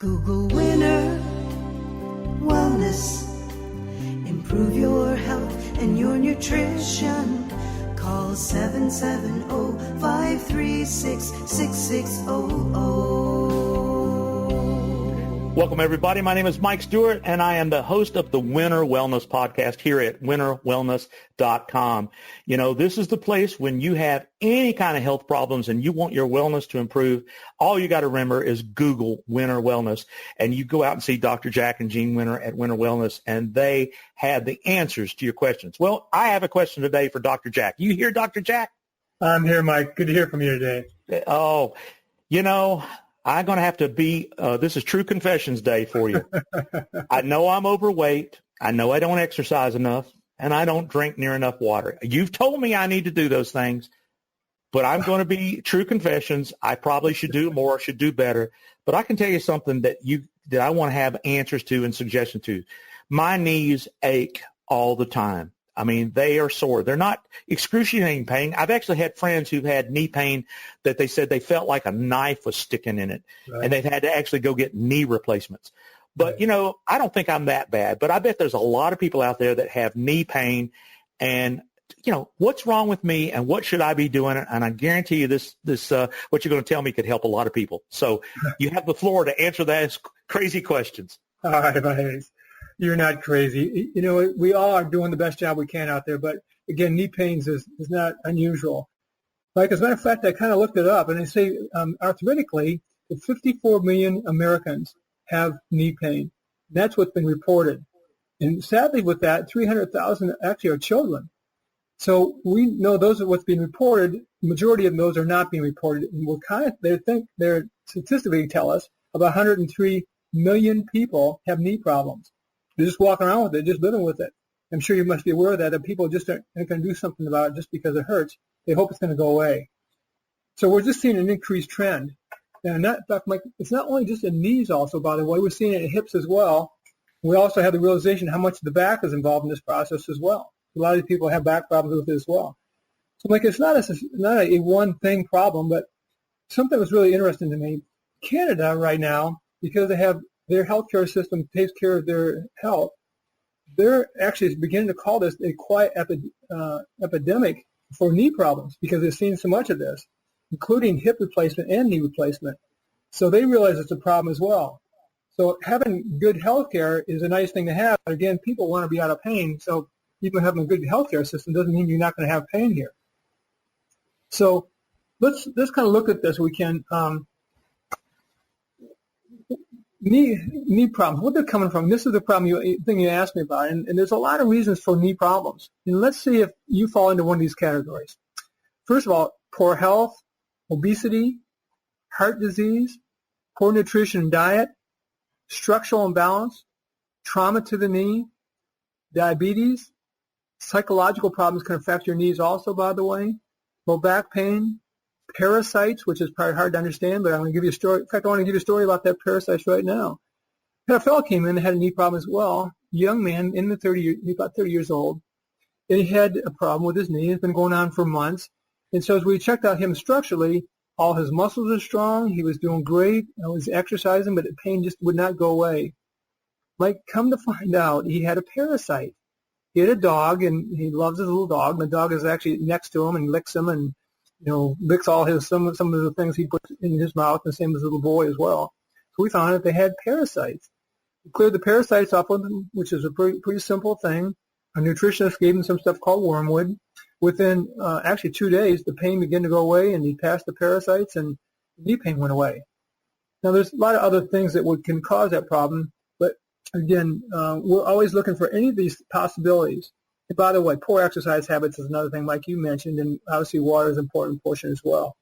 Google winner, wellness, improve your health and your nutrition. Call 770-536-6600. Welcome, everybody. My name is Mike Stewart, and I am the host of the Winter Wellness Podcast here at winterwellness.com. You know, this is the place when you have any kind of health problems and you want your wellness to improve, all you got to remember is Google Winter Wellness, and you go out and see Dr. Jack and Jean Winter at Winter Wellness, and they have the answers to your questions. Well, I have a question today for Dr. Jack. You here, Dr. Jack? I'm here, Mike. Good to hear from you today. Oh, you know, I'm going to have to be, this is True Confessions Day for you. I know I'm overweight. I know I don't exercise enough, and I don't drink near enough water. You've told me I need to do those things, but I'm going to be True Confessions. I probably should do more, should do better. But I can tell you something that I want to have answers to and suggestions to. My knees ache all the time. I mean, they are sore. They're not excruciating pain. I've actually had friends who've had knee pain that they said they felt like a knife was sticking in it, right, and they've had to actually go get knee replacements. But, right, you know, I don't think I'm that bad, but I bet there's a lot of people out there that have knee pain, and, you know, what's wrong with me and what should I be doing? And I guarantee you this what you're going to tell me could help a lot of people. So you have the floor to answer those crazy questions. All right, Mike. You're not crazy. You know, we all are doing the best job we can out there, but again, knee pains is not unusual. Like, as a matter of fact, I kind of looked it up, and they say arthritically, 54 million Americans have knee pain. That's what's been reported. And sadly with that, 300,000 actually are children. So we know those are what's being reported. The majority of those are not being reported. And they're statistically tell us about 103 million people have knee problems. They're just walking around with it, just living with it. I'm sure you must be aware of that people just aren't going to do something about it just because it hurts. They hope it's going to go away. So we're just seeing an increased trend. And that, Dr. Mike, it's not only just in knees also, by the way. We're seeing it in hips as well. We also have the realization how much the back is involved in this process as well. A lot of people have back problems with it as well. So, Mike, it's not a one-thing problem, but something was really interesting to me. Canada right now, because they have their healthcare system takes care of their health, they're actually beginning to call this a quiet epidemic for knee problems because they've seen so much of this, including hip replacement and knee replacement. So they realize it's a problem as well. So having good healthcare is a nice thing to have. But again, people want to be out of pain. So even having a good healthcare system doesn't mean you're not going to have pain here. So let's kind of look at this. We can knee problems. What they're coming from. This is the thing you asked me about, and there's a lot of reasons for knee problems. And let's see if you fall into one of these categories. First of all, poor health, obesity, heart disease, poor nutrition and diet, structural imbalance, trauma to the knee, diabetes, psychological problems can affect your knees also, by the way, low back pain, parasites, which is probably hard to understand, but I'm going to give you a story. In fact, I want to give you a story about that parasites right now. I had a fellow came in and had a knee problem as well, young man in the 30s, he's about 30 years old, and he had a problem with his knee. It's been going on for months. And so as we checked out him structurally, all his muscles are strong. He was doing great. I was exercising, but the pain just would not go away. Like, come to find out, he had a parasite. He had a dog, and he loves his little dog. And the dog is actually next to him and licks him and, you know, licks all some of the things he puts in his mouth, and same as the little boy as well. So we found out they had parasites. We cleared the parasites off of them, which is a pretty simple thing. A nutritionist gave him some stuff called wormwood. Within actually 2 days, the pain began to go away, and he passed the parasites, and the knee pain went away. Now, there's a lot of other things that can cause that problem, but again, we're always looking for any of these possibilities. And by the way, poor exercise habits is another thing, like you mentioned, and obviously water is an important portion as well.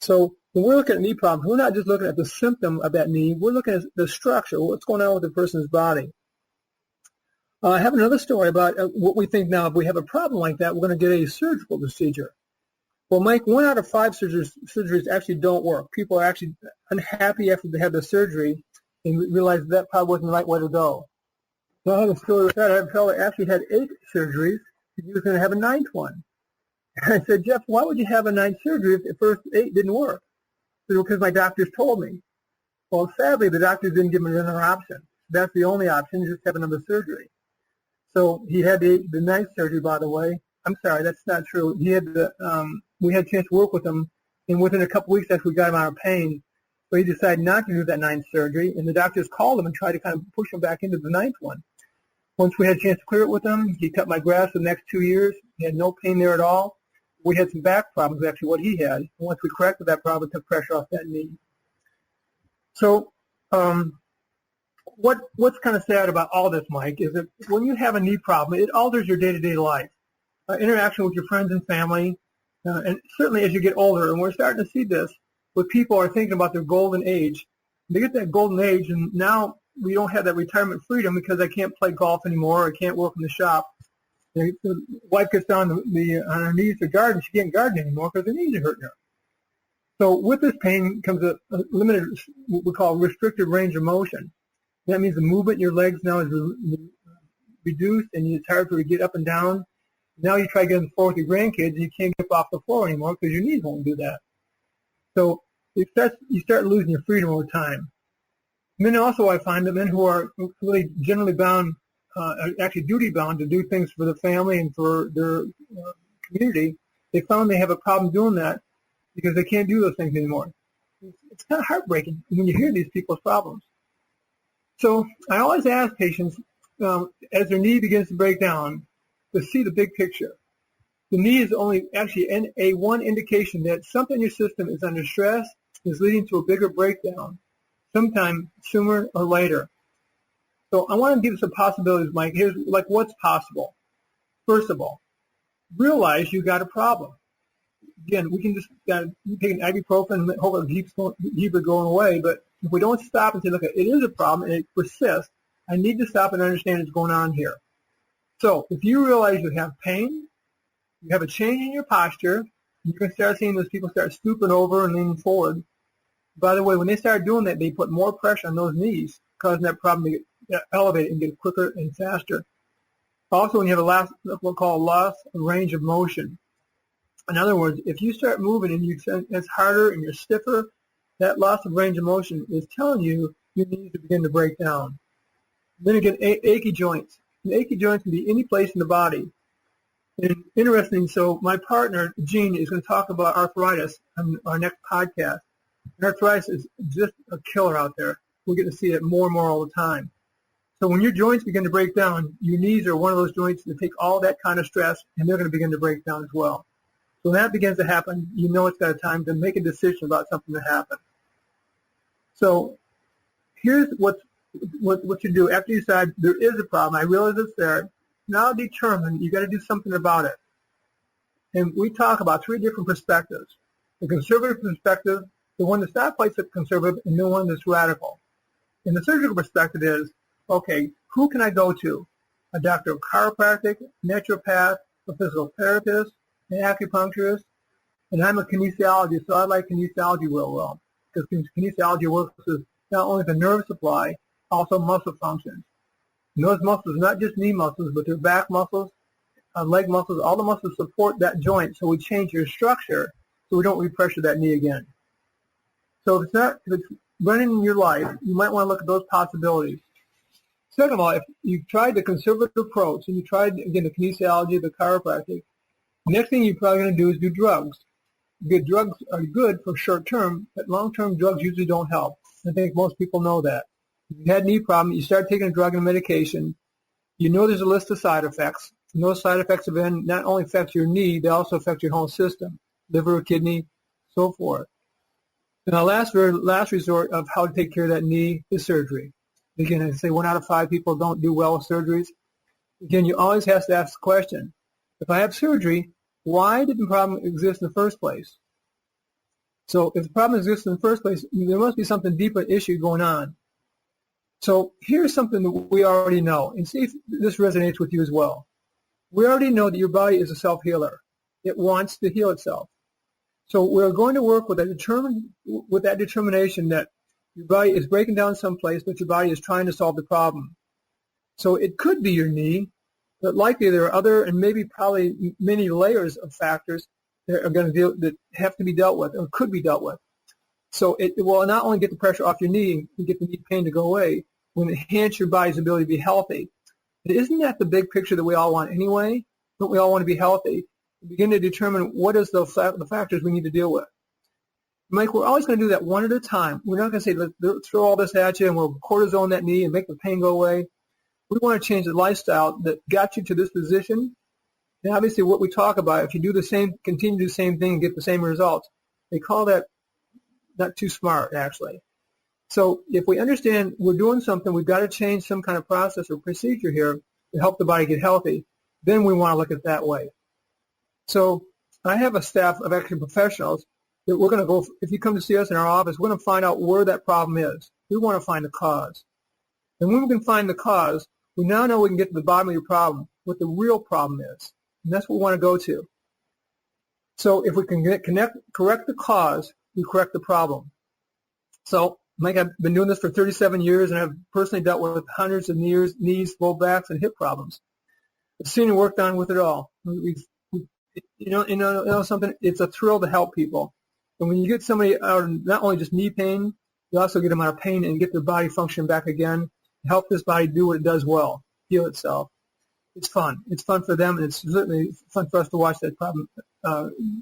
So when we're looking at knee problems, we're not just looking at the symptom of that knee. We're looking at the structure, what's going on with the person's body. I have another story about what we think now. If we have a problem like that, we're going to get a surgical procedure. Well, Mike, 1 out of 5 surgeries actually don't work. People are actually unhappy after they have the surgery and realize that probably wasn't the right way to go. So I have a story with that. I have a fellow actually had 8 surgeries. He was going to have a 9th one. And I said, Jeff, why would you have a 9th surgery if the first 8 didn't work? He said, well, because my doctors told me. Well, sadly, the doctors didn't give him another option. That's the only option, just have another surgery. So he had the ninth surgery, by the way. I'm sorry, that's not true. He had we had a chance to work with him, and within a couple weeks after we got him out of pain, so he decided not to do that ninth surgery, and the doctors called him and tried to kind of push him back into the ninth one. Once we had a chance to clear it with him, he cut my grass for the next 2 years. He had no pain there at all. We had some back problems, actually, what he had. And once we corrected that problem, it took pressure off that knee. So what's kind of sad about all this, Mike, is that when you have a knee problem, it alters your day-to-day life, interaction with your friends and family, and certainly as you get older. And we're starting to see this where people are thinking about their golden age. They get that golden age, and now we don't have that retirement freedom because I can't play golf anymore, or I can't work in the shop. The wife gets down on her knees to garden. She can't garden anymore because her knees are hurting her. So with this pain comes a limited, what we call restricted range of motion. That means the movement in your legs now is reduced, and it's hard for you to get up and down. Now you try getting forward with your grandkids, and you can't get up off the floor anymore because your knees won't do that. So you start losing your freedom over time. And then also I find that men who are really generally bound, actually duty bound to do things for the family and for their community, they found they have a problem doing that because they can't do those things anymore. It's kind of heartbreaking when you hear these people's problems. So I always ask patients, as their knee begins to break down, to see the big picture. The knee is only actually a one indication that something in your system is under stress, is leading to a bigger breakdown, sometime sooner or later. So I want to give you some possibilities, Mike. Here's like what's possible. First of all, realize you got a problem. Again, we can just take an ibuprofen and hope it keeps going away, but if we don't stop and say, look, it is a problem and it persists, I need to stop and understand what's going on here. So if you realize you have pain, you have a change in your posture, you can start seeing those people start stooping over and leaning forward. By the way, when they start doing that, they put more pressure on those knees, causing that problem to get elevated and get quicker and faster. Also, when you have what we call loss of range of motion. In other words, if you start moving and it's harder and you're stiffer, that loss of range of motion is telling you need to begin to break down. Then again, achy joints. And achy joints can be any place in the body. And interesting, so my partner, Gene, is going to talk about arthritis on our next podcast. And arthritis is just a killer out there. We're getting to see it more and more all the time. So when your joints begin to break down, your knees are one of those joints that take all that kind of stress, and they're going to begin to break down as well. So when that begins to happen, you know it's got time to make a decision about something to happen. So here's what you do. After you decide there is a problem, I realize it's there, now determine you got to do something about it. And we talk about three different perspectives. The conservative perspective, the one that's not quite so conservative, and the one that's radical. And the surgical perspective is, okay, who can I go to? A doctor of chiropractic, naturopath, a physical therapist, an acupuncturist, and I'm a kinesiologist, so I like kinesiology real well, because kinesiology works with not only the nerve supply, also muscle functions. And those muscles are not just knee muscles, but they're back muscles, leg muscles, all the muscles support that joint, so we change your structure so we don't repressure that knee again. So if it's running in your life, you might want to look at those possibilities. Second of all, if you've tried the conservative approach and you tried, again, the kinesiology, the chiropractic, the next thing you're probably going to do is do drugs. Good drugs are good for short term, but long-term drugs usually don't help. I think most people know that. If you had a knee problem, you start taking a drug and medication, you know there's a list of side effects. And those side effects not only affect your knee, they also affect your whole system, liver, kidney, so forth. And our last resort of how to take care of that knee is surgery. Again, I say 1 out of 5 people don't do well with surgeries. Again, you always have to ask the question, if I have surgery, why did the problem exist in the first place? So if the problem exists in the first place, there must be something deeper issue going on. So here's something that we already know, and see if this resonates with you as well. We already know that your body is a self-healer. It wants to heal itself. So we're going to work with that determination that your body is breaking down someplace, but your body is trying to solve the problem. So it could be your knee, but likely there are other and maybe probably many layers of factors that are going to that have to be dealt with or could be dealt with. So it will not only get the pressure off your knee and get the knee pain to go away, it will enhance your body's ability to be healthy. But isn't that the big picture that we all want anyway? Don't we all want to be healthy? We begin to determine what is the factors we need to deal with. Mike, we're always going to do that one at a time. We're not going to say, let's throw all this at you and we'll cortisone that knee and make the pain go away. We want to change the lifestyle that got you to this position. And obviously what we talk about, if you do the same, continue to do the same thing and get the same results, they call that not too smart, actually. So if we understand we're doing something, we've got to change some kind of process or procedure here to help the body get healthy, then we want to look at it that way. So I have a staff of actually professionals that we're going to go, if you come to see us in our office, we're going to find out where that problem is. We want to find the cause. And when we can find the cause, we now know we can get to the bottom of your problem, what the real problem is. And that's what we want to go to. So if we can correct the cause, we correct the problem. So, Mike, I've been doing this for 37 years, and I've personally dealt with hundreds of knees, low backs, and hip problems. I've seen and worked on with it all. You know something? It's a thrill to help people. And when you get somebody out of not only just knee pain, you also get them out of pain and get their body functioning back again, help this body do what it does well, heal itself. It's fun. It's fun for them, and it's certainly fun for us to watch that problem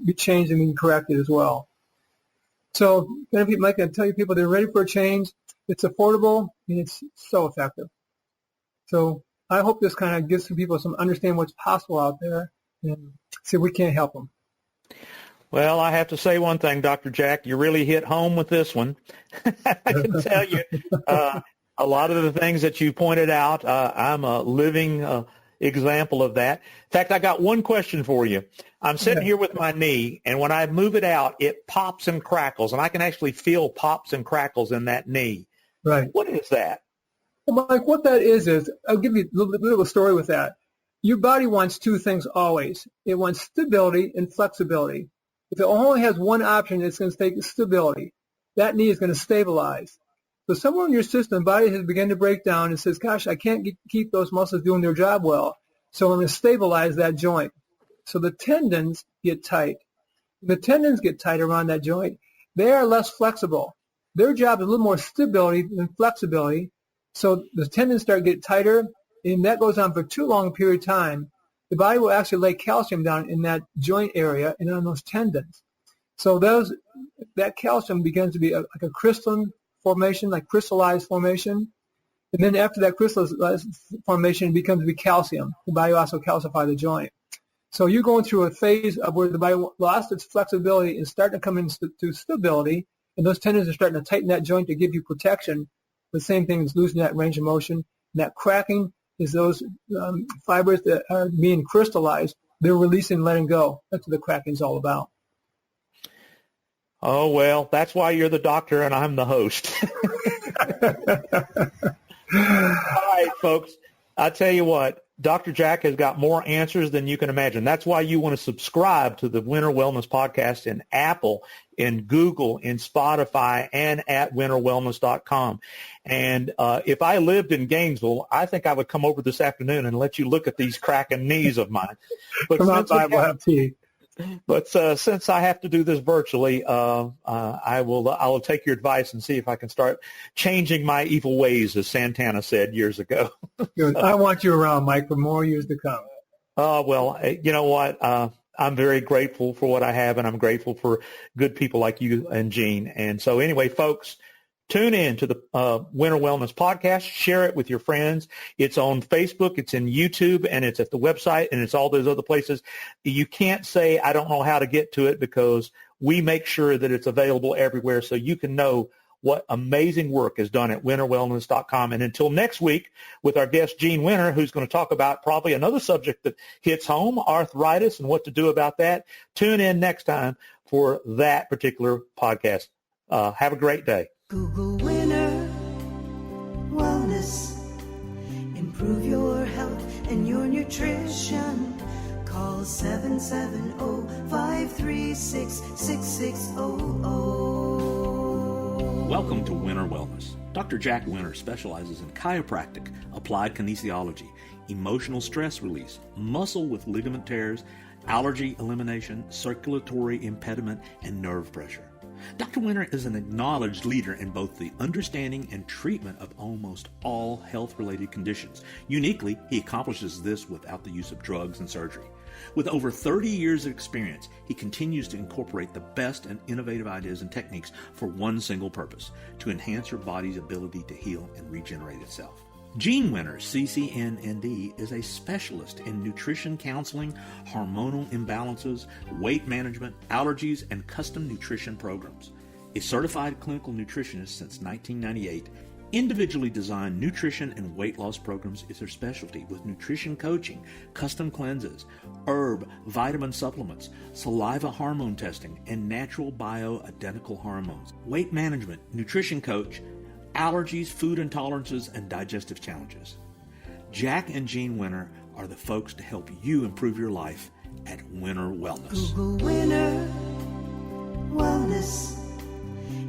be changed and be corrected as well. So, Mike, I tell you, people, they're ready for a change. It's affordable, and it's so effective. So I hope this kind of gives some people some understand what's possible out there and see if we can't help them. Well, I have to say one thing, Dr. Jack. You really hit home with this one. I can tell you a lot of the things that you pointed out, I'm a living example of that. In fact, I got one question for you. I'm sitting here with my knee, and when I move it out, it pops and crackles, and I can actually feel pops and crackles in that knee. Right. What is that? Well, Mike, what that is I'll give you a little story with that. Your body wants two things always. It wants stability and flexibility. If it only has one option, it's going to take stability. That knee is going to stabilize. So somewhere in your system, the body has begun to break down and says, gosh, I can't keep those muscles doing their job well, so I'm going to stabilize that joint. So the tendons get tight. When the tendons get tight around that joint, they are less flexible. Their job is a little more stability than flexibility. So the tendons start getting tighter, and that goes on for too long a period of time. The body will actually lay calcium down in that joint area and on those tendons. So that calcium begins to be like a crystalline formation, like crystallized formation. And then after that crystallized formation, it becomes to be calcium. The body will also calcify the joint. So you're going through a phase of where the body lost its flexibility and starting to come into stability, and those tendons are starting to tighten that joint to give you protection. The same thing is losing that range of motion. And that cracking is those fibers that are being crystallized. They're releasing and letting go. That's what the cracking is all about. Oh, well, that's why you're the doctor and I'm the host. All right, folks. I tell you what, Dr. Jack has got more answers than you can imagine. That's why you want to subscribe to the Winter Wellness Podcast in Apple, in Google, in Spotify, and at winterwellness.com. And if I lived in Gainesville, I think I would come over this afternoon and let you look at these cracking knees of mine. But come outside, we'll have tea. But since I have to do this virtually, I will take your advice and see if I can start changing my evil ways, as Santana said years ago. Good. I want you around, Mike, for more years to come. Well, you know what? I'm very grateful for what I have, and I'm grateful for good people like you and Gene. And so anyway, folks, tune in to the Winter Wellness Podcast. Share it with your friends. It's on Facebook. It's in YouTube, and it's at the website, and it's all those other places. You can't say, I don't know how to get to it, because we make sure that it's available everywhere so you can know what amazing work is done at winterwellness.com. And until next week with our guest, Gene Winter, who's going to talk about probably another subject that hits home, arthritis, and what to do about that. Tune in next time for that particular podcast. Have a great day. Google Winter Wellness. Improve your health and your nutrition. Call 770-536-6600. Welcome to Winter Wellness. Dr. Jack Winter specializes in chiropractic, applied kinesiology, emotional stress release, muscle with ligament tears, allergy elimination, circulatory impediment, and nerve pressure. Dr. Winter is an acknowledged leader in both the understanding and treatment of almost all health-related conditions. Uniquely, he accomplishes this without the use of drugs and surgery. With over 30 years of experience, he continues to incorporate the best and innovative ideas and techniques for one single purpose: to enhance your body's ability to heal and regenerate itself. Gene Winter, CCNND, is a specialist in nutrition counseling, hormonal imbalances, weight management, allergies, and custom nutrition programs. A certified clinical nutritionist since 1998, individually designed nutrition and weight loss programs is her specialty, with nutrition coaching, custom cleanses, herb, vitamin supplements, saliva hormone testing, and natural bioidentical hormones. Weight management, nutrition coach, allergies, food intolerances, and digestive challenges. Jack and Jean Winter are the folks to help you improve your life at Winter Wellness. Google Winter Wellness.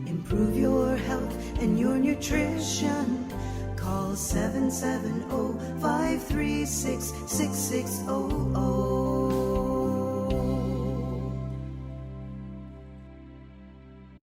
Improve your health and your nutrition. Call 770-536-6600.